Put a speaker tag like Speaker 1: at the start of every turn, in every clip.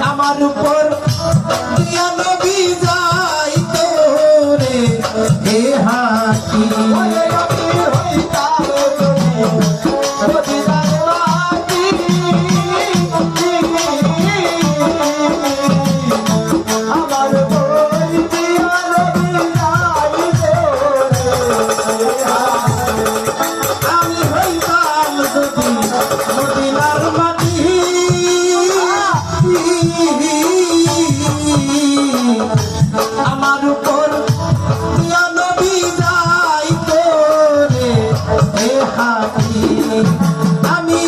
Speaker 1: আমার উপর দিয়া নবী যাইতো রে হে হাতি আমার উপর দিয়া নবী যাইতো রে হে হাতি আমি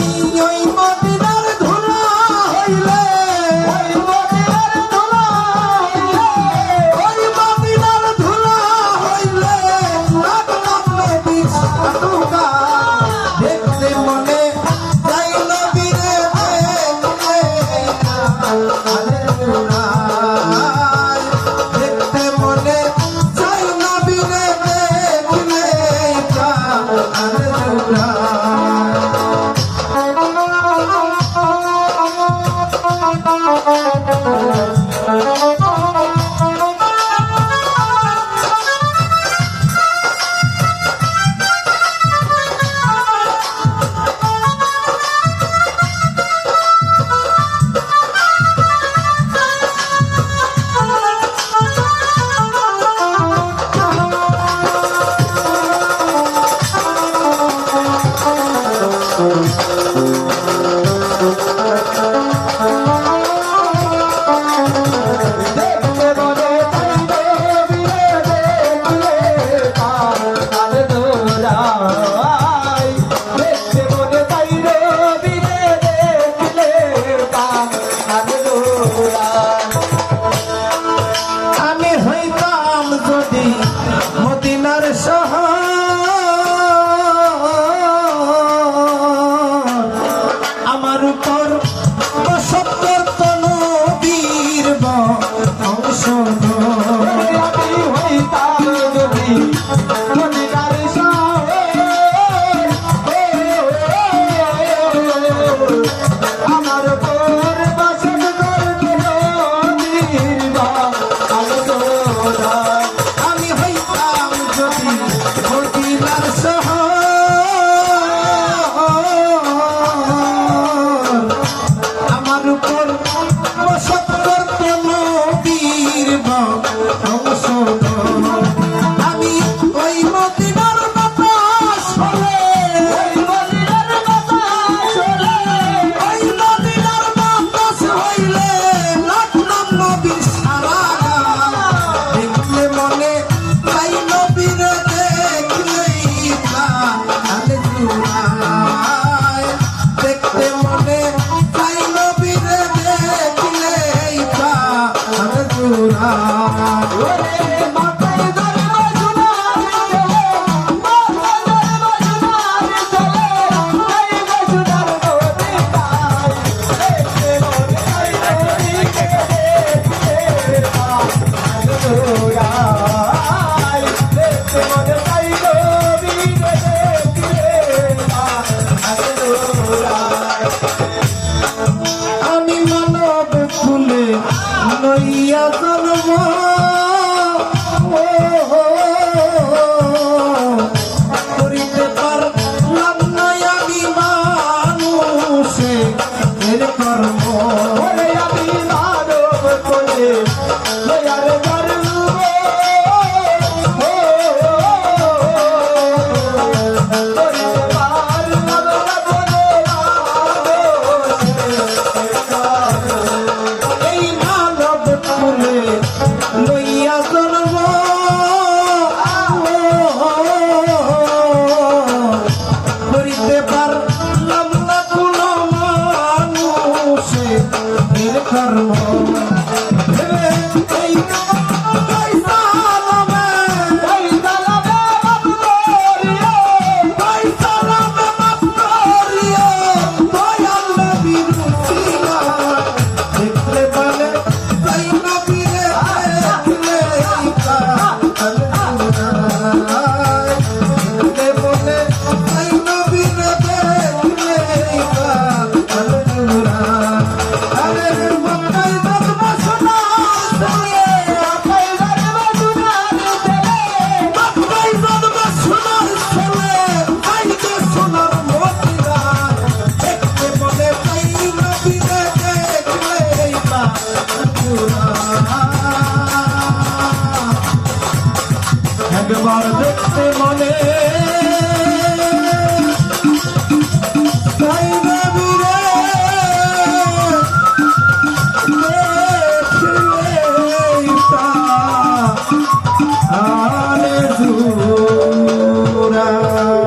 Speaker 1: ওই মদিনার ধুলা হইলে ওই মদিনার ধুলা হইলে লাগলাম নবী সাতুকা দেখলে মনে যাই নবীরে দেখলে দেখতে মনে যাই নবীরে দেখলে আমি হইতাম যদি মদিনার শহর আমার উপর বসত করত নবীর বংশধর আমি হইতাম যদি মদিনার শহর আমার উপর বসত করত নবীর আমি হইতাম যদি মদিনার শহর আমার উপর বসত করত নবীর বংশধর আমি ওই মদিনার বাতাস হলে ওই মদিনার বাতাস হইলে লাগলাম নবীর সারা দেখলে মনে যাই নবীরে দেখলেই প্রাণ জুড়ায় দেখতে মনে যাই নবীরে দেখলেই প্রাণ জুড়ায় আমি মানব ফুলে নইয়া জন্ম করিতে পারলাম না আমি মানুষে এর কর্ম আমি মানব ফুলে নইয়া জন্ম করিতে পারলাম না কোনো মানুষে কর্ম